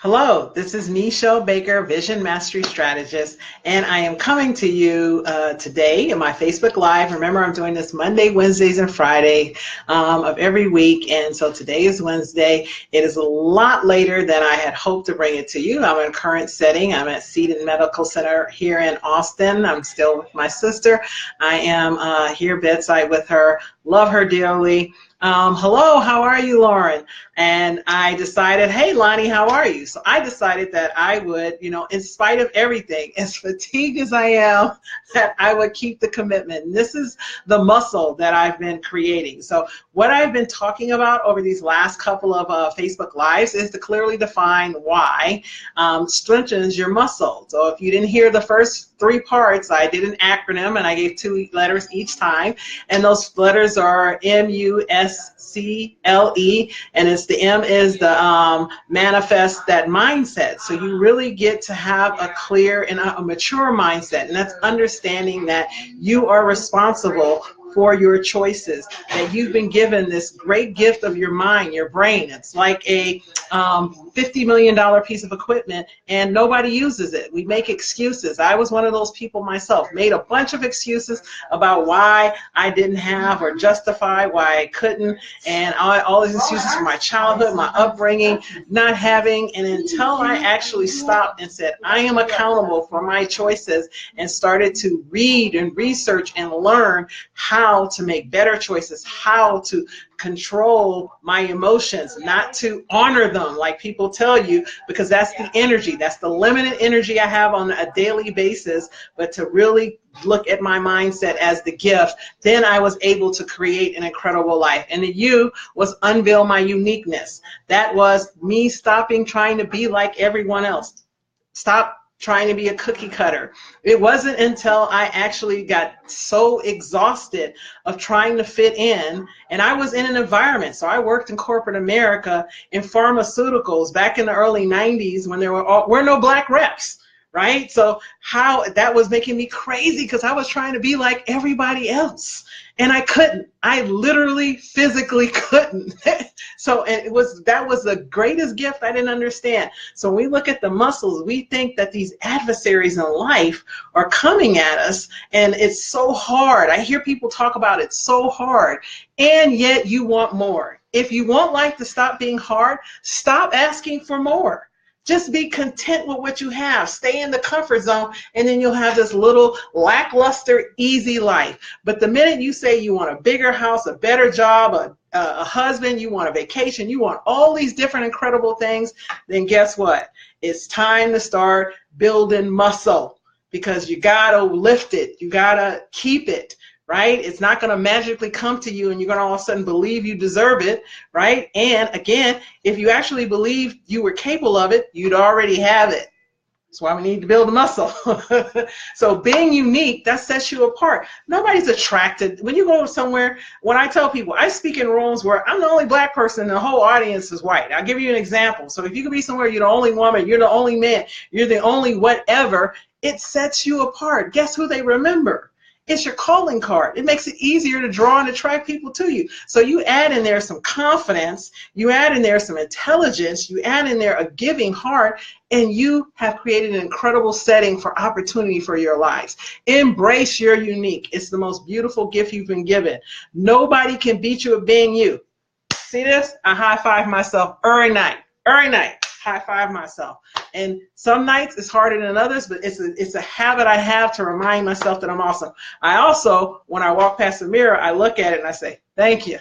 Hello, this is Meshell Baker, Vision Mastery Strategist, and I am coming to you today in my Facebook Live. Remember, I'm doing this Monday, Wednesdays, and Friday of every week, and so today is Wednesday. It is a lot later than I had hoped to bring it to you. I'm in current setting. I'm at Seton Medical Center here in Austin. I'm still with my sister. I am here bedside with her. Love her dearly. Hello, how are you, Lauren? And I decided, hey, Lonnie, how are you? So I decided that I would, in spite of everything, as fatigued as I am, that I would keep the commitment. And this is the muscle that I've been creating. So what I've been talking about over these last couple of Facebook Lives is to clearly define why strengthens your muscle. So if you didn't hear the first 3 parts, I did an acronym and I gave 2 letters each time. And those letters are MUSCLE, and the M is the manifest that mindset. So you really get to have a clear and a mature mindset, and that's understanding that you are responsible for your choices, that you've been given this great gift of your mind, your brain. It's like a $50 million piece of equipment and nobody uses it. We make excuses. I was one of those people myself, made a bunch of excuses about why I didn't have or justify why I couldn't, and all these excuses from my childhood, my upbringing, not having, and until I actually stopped and said, I am accountable for my choices, and started to read and research and learn how to make better choices, how to control my emotions, not to honor them like people tell you, because that's the energy, that's the limited energy I have on a daily basis, but to really look at my mindset as the gift, then I was able to create an incredible life. And the U was unveil my uniqueness. That was me stopping trying to be like everyone else. Stop trying to be a cookie cutter. It wasn't until I actually got so exhausted of trying to fit in, and I was in an environment. So I worked in corporate America in pharmaceuticals back in the early 90s when there were no black reps, right? So how that was making me crazy because I was trying to be like everybody else. And I couldn't. I literally physically couldn't. So that was the greatest gift I didn't understand. So when we look at the muscles, we think that these adversaries in life are coming at us, and it's so hard. I hear people talk about it so hard, and yet you want more. If you want life to stop being hard, stop asking for more. Just be content with what you have. Stay in the comfort zone, and then you'll have this little lackluster, easy life. But the minute you say you want a bigger house, a better job, a husband, you want a vacation, you want all these different incredible things, then guess what? It's time to start building muscle, because you gotta lift it. You gotta keep it. Right? It's not going to magically come to you and you're going to all of a sudden believe you deserve it, right? And again, if you actually believed you were capable of it, you'd already have it. That's why we need to build the muscle. So being unique, that sets you apart. Nobody's attracted. When you go somewhere, when I tell people, I speak in rooms where I'm the only black person and the whole audience is white. I'll give you an example. So if you could be somewhere, you're the only woman, you're the only man, you're the only whatever, it sets you apart. Guess who they remember? It's your calling card. It makes it easier to draw and attract people to you. So you add in there some confidence, you add in there some intelligence, you add in there a giving heart, and you have created an incredible setting for opportunity for your lives. Embrace your unique. It's the most beautiful gift you've been given. Nobody can beat you at being you. See this? I high five myself every night. Every night. High five myself. And some nights it's harder than others, but it's a habit I have to remind myself that I'm awesome. I also, when I walk past the mirror, I look at it and I say, thank you.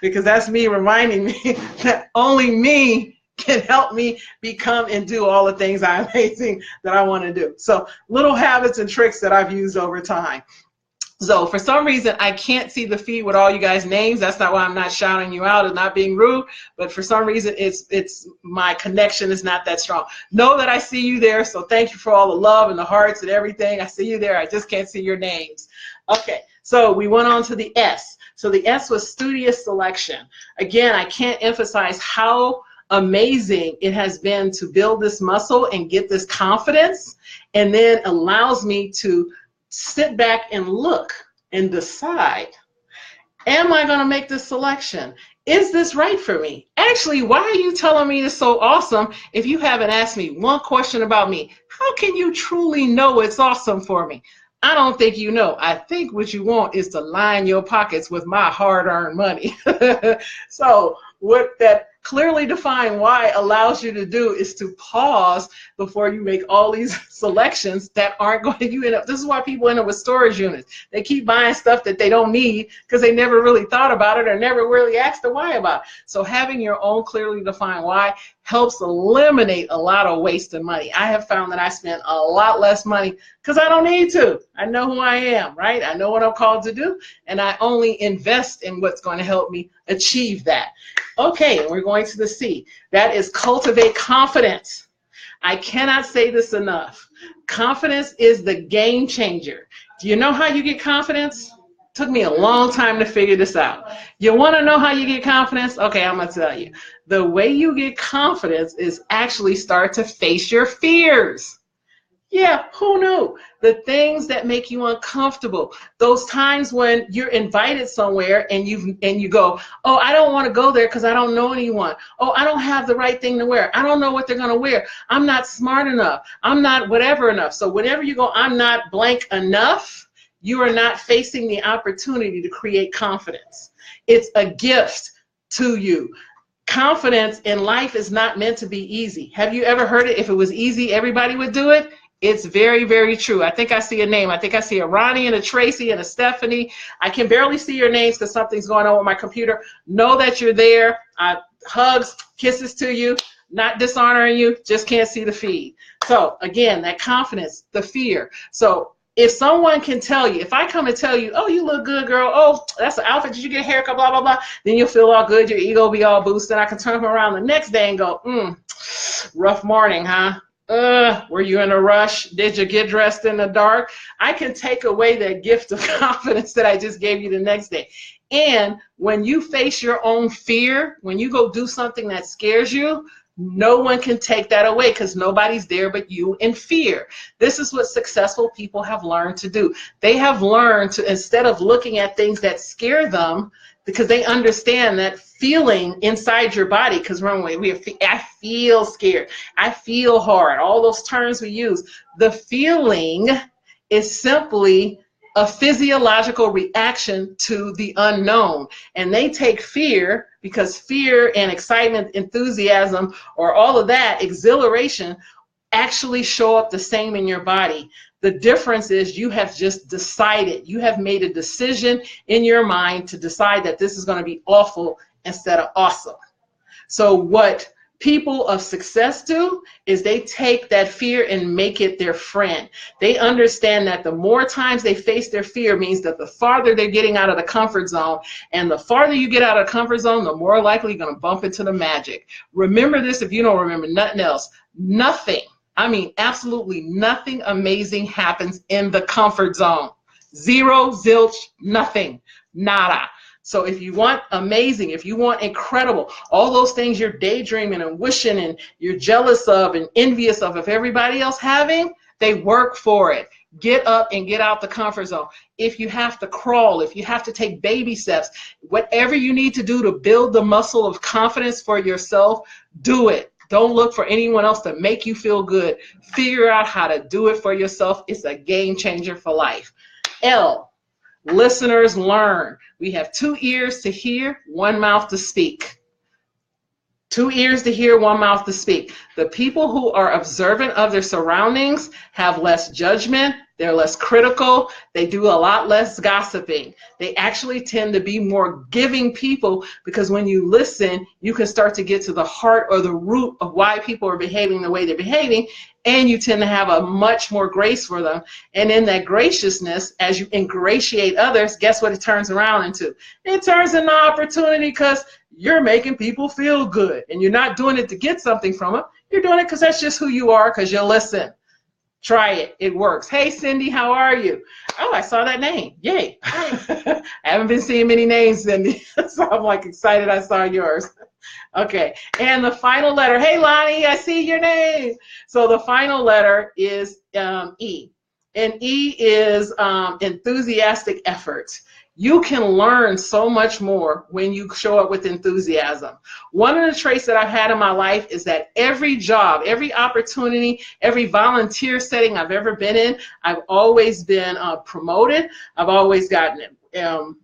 Because that's me reminding me that only me can help me become and do all the things I'm amazing that I want to do. So little habits and tricks that I've used over time. So for some reason, I can't see the feed with all you guys' names. That's not why I'm not shouting you out and not being rude. But for some reason, it's my connection is not that strong. Know that I see you there. So thank you for all the love and the hearts and everything. I see you there. I just can't see your names. Okay, so we went on to the S. So the S was studious selection. Again, I can't emphasize how amazing it has been to build this muscle and get this confidence, and then allows me to sit back and look and decide, am I going to make this selection? Is this right for me? Actually, why are you telling me this so awesome if you haven't asked me one question about me? How can you truly know it's awesome for me? I don't think you know. I think what you want is to line your pockets with my hard-earned money. So what that clearly defined why allows you to do is to pause before you make all these selections that aren't going to, you end up, this is why people end up with storage units. They keep buying stuff that they don't need because they never really thought about it or never really asked the why about it. So having your own clearly defined why helps eliminate a lot of waste of money. I have found that I spend a lot less money because I don't need to. I know who I am, right? I know what I'm called to do, and I only invest in what's going to help me achieve that. Okay, we're going to the C. That is cultivate confidence. I cannot say this enough. Confidence is the game changer. Do you know how you get confidence? Took me a long time to figure this out. You want to know how you get confidence? Okay, I'm going to tell you. The way you get confidence is actually start to face your fears. Yeah, who knew? The things that make you uncomfortable. Those times when you're invited somewhere and you go, oh, I don't want to go there because I don't know anyone. Oh, I don't have the right thing to wear. I don't know what they're going to wear. I'm not smart enough. I'm not whatever enough. So whenever you go, I'm not blank enough, you are not facing the opportunity to create confidence. It's a gift to you. Confidence in life is not meant to be easy. Have you ever heard it? If it was easy, everybody would do it. It's very, very true. I think I see a name. I think I see a Ronnie and a Tracy and a Stephanie. I can barely see your names because something's going on with my computer. Know that you're there. Hugs, kisses to you, not dishonoring you, just can't see the feed. So again, that confidence, the fear. So if someone can tell you, if I come and tell you, oh, you look good, girl. Oh, that's the outfit. Did you get a haircut? Blah, blah, blah. Then you'll feel all good. Your ego will be all boosted. I can turn them around the next day and go, rough morning, huh? Were you in a rush? Did you get dressed in the dark? I can take away that gift of confidence that I just gave you the next day. And when you face your own fear, when you go do something that scares you, no one can take that away because nobody's there but you in fear. This is what successful people have learned to do. They have learned to, instead of looking at things that scare them, because they understand that feeling inside your body, because remember, I feel scared, I feel hard, all those terms we use. The feeling is simply a physiological reaction to the unknown. And they take fear, because fear and excitement, enthusiasm, or all of that, exhilaration, actually show up the same in your body. The difference is you have just decided, you have made a decision in your mind to decide that this is going to be awful instead of awesome. So what people of success do is they take that fear and make it their friend. They understand that the more times they face their fear means that the farther they're getting out of the comfort zone, and the farther you get out of the comfort zone, the more likely you're going to bump into the magic. Remember this if you don't remember nothing else. Nothing, I mean absolutely nothing amazing happens in the comfort zone. Zero, zilch, nothing, nada. So if you want amazing, if you want incredible, all those things you're daydreaming and wishing and you're jealous of and envious of everybody else having, they work for it. Get up and get out the comfort zone. If you have to crawl, if you have to take baby steps, whatever you need to do to build the muscle of confidence for yourself, do it. Don't look for anyone else to make you feel good. Figure out how to do it for yourself. It's a game changer for life. L, listeners learn. We have 2 ears to hear, 1 mouth to speak. 2 ears to hear, 1 mouth to speak. The people who are observant of their surroundings have less judgment. They're less critical. They do a lot less gossiping. They actually tend to be more giving people, because when you listen, you can start to get to the heart or the root of why people are behaving the way they're behaving, and you tend to have a much more grace for them. And in that graciousness, as you ingratiate others, guess what it turns around into? It turns into opportunity, because you're making people feel good, and you're not doing it to get something from them. You're doing it because that's just who you are, because you listen. Try it. It works. Hey, Cindy, how are you? Oh, I saw that name. Yay. I haven't been seeing many names, Cindy, so I'm like excited I saw yours. Okay. And the final letter. Hey, Lonnie, I see your name. So the final letter is E. And E is enthusiastic effort. You can learn so much more when you show up with enthusiasm. One of the traits that I've had in my life is that every job, every opportunity, every volunteer setting I've ever been in, I've always been promoted. I've always gotten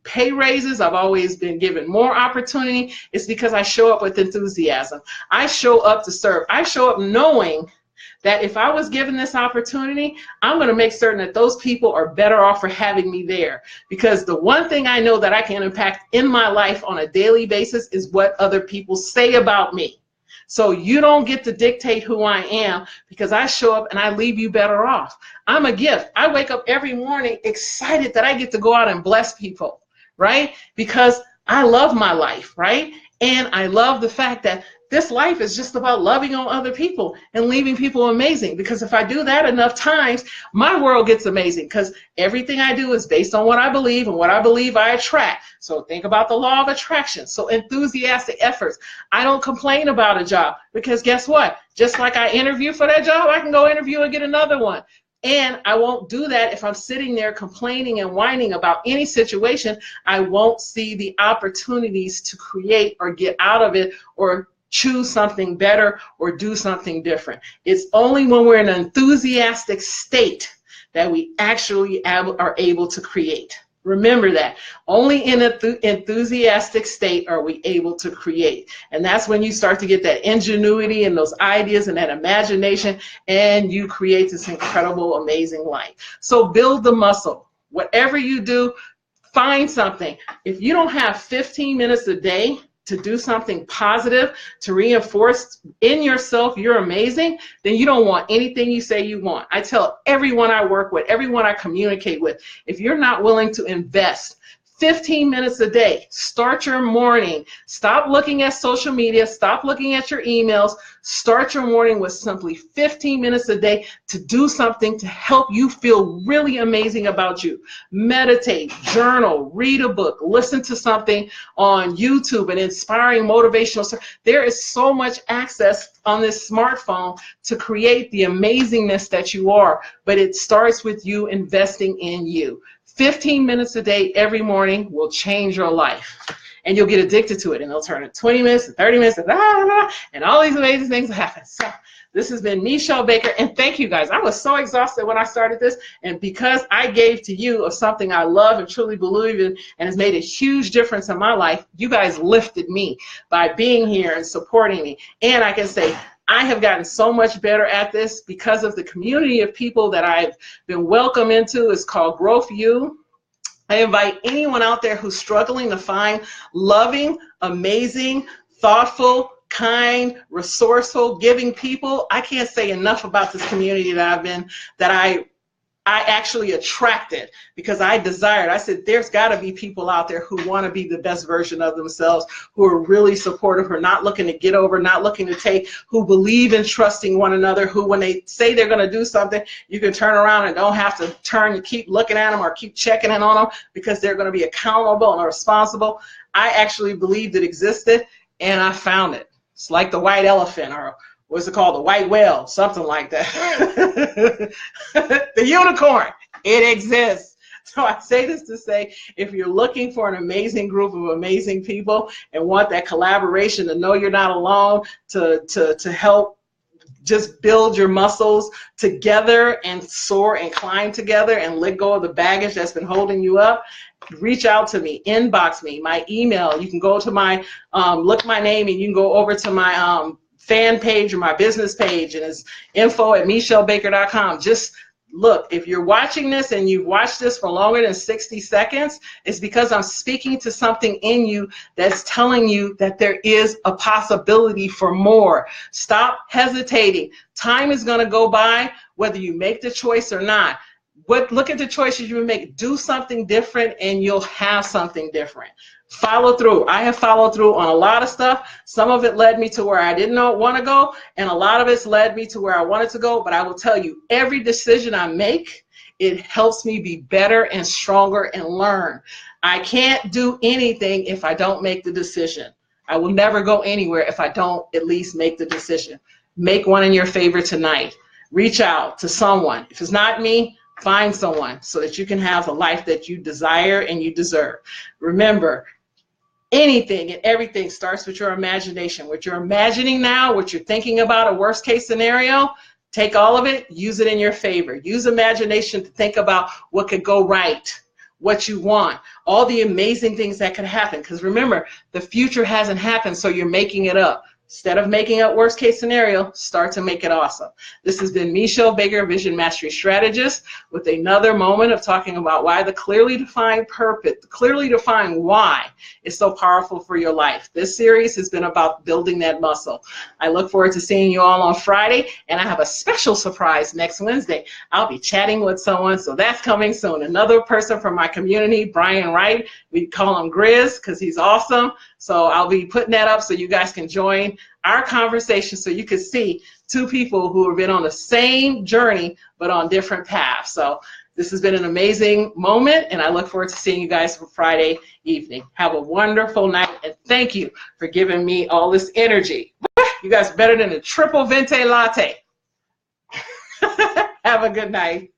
pay raises. I've always been given more opportunity. It's because I show up with enthusiasm. I show up to serve. I show up knowing that if I was given this opportunity, I'm going to make certain that those people are better off for having me there. Because the one thing I know that I can impact in my life on a daily basis is what other people say about me. So you don't get to dictate who I am, because I show up and I leave you better off. I'm a gift. I wake up every morning excited that I get to go out and bless people, right? Because I love my life, right? And I love the fact that this life is just about loving on other people and leaving people amazing. Because if I do that enough times, my world gets amazing, because everything I do is based on what I believe, and what I believe I attract. So think about the law of attraction. So enthusiastic efforts. I don't complain about a job, because guess what? Just like I interview for that job, I can go interview and get another one. And I won't do that if I'm sitting there complaining and whining about any situation. I won't see the opportunities to create or get out of it, or choose something better, or do something different. It's only when we're in an enthusiastic state that we actually are able to create. Remember that. Only in an enthusiastic state are we able to create. And that's when you start to get that ingenuity and those ideas and that imagination, and you create this incredible, amazing life. So build the muscle. Whatever you do, find something. If you don't have 15 minutes a day to do something positive, to reinforce in yourself you're amazing, then you don't want anything you say you want. I tell everyone I work with, everyone I communicate with, if you're not willing to invest 15 minutes a day, start your morning. Stop looking at social media. Stop looking at your emails. Start your morning with simply 15 minutes a day to do something to help you feel really amazing about you. Meditate, journal, read a book, listen to something on YouTube, an inspiring motivational stuff. There is so much access on this smartphone to create the amazingness that you are, but it starts with you investing in you. 15 minutes a day every morning will change your life, and you'll get addicted to it, and it'll turn into 20 minutes and 30 minutes and all these amazing things happen. So this has been Meshell Baker, and thank you guys. I was so exhausted when I started this, and because I gave to you of something I love and truly believe in and has made a huge difference in my life, you guys lifted me by being here and supporting me. And I can say I have gotten so much better at this because of the community of people that I've been welcomed into. It's called Growth U. I invite anyone out there who's struggling to find loving, amazing, thoughtful, kind, resourceful, giving people. I can't say enough about this community that I actually attracted, because I desired. I said, there's got to be people out there who want to be the best version of themselves, who are really supportive, who are not looking to get over, not looking to take, who believe in trusting one another, who when they say they're going to do something, you can turn around and don't have to turn and keep looking at them or keep checking in on them, because they're going to be accountable and responsible. I actually believed it existed, and I found it. It's like the white elephant, or what's it called? The white whale, something like that. The unicorn, it exists. So I say this to say, if you're looking for an amazing group of amazing people and want that collaboration, to know you're not alone, to help just build your muscles together and soar and climb together and let go of the baggage that's been holding you up, reach out to me, inbox me, my email. You can go to my, look my name, and you can go over to my fan page or my business page, and it's info@meshellbaker.com. Just look, if you're watching this and you've watched this for longer than 60 seconds, it's because I'm speaking to something in you that's telling you that there is a possibility for more. Stop hesitating. Time is going to go by whether you make the choice or not. Look at the choices you make. Do something different, and you'll have something different. Follow through. I have followed through on a lot of stuff. Some of it led me to where I didn't want to go, and a lot of it's led me to where I wanted to go. But I will tell you, every decision I make, it helps me be better and stronger and learn. I can't do anything if I don't make the decision. I will never go anywhere if I don't at least make the decision. Make one in your favor tonight. Reach out to someone. If it's not me, Find someone so that you can have the life that you desire and you deserve. Remember, anything and everything starts with your imagination. What you're imagining now, what you're thinking about, a worst case scenario, take all of it, use it in your favor. Use imagination to think about what could go right, what you want, all the amazing things that could happen. Because remember, the future hasn't happened, so you're making it up. Instead of making up worst case scenario, start to make it awesome. This has been Meshell Baker, Vision Mastery Strategist, with another moment of talking about why the clearly defined purpose, clearly defined why is so powerful for your life. This series has been about building that muscle. I look forward to seeing you all on Friday, and I have a special surprise next Wednesday. I'll be chatting with someone, so that's coming soon. Another person from my community, Brian Wright. We call him Grizz because he's awesome. So I'll be putting that up so you guys can join our conversation, so you can see two people who have been on the same journey but on different paths. So this has been an amazing moment, and I look forward to seeing you guys for Friday evening. Have a wonderful night, and thank you for giving me all this energy. You guys are better than a triple venti latte. Have a good night.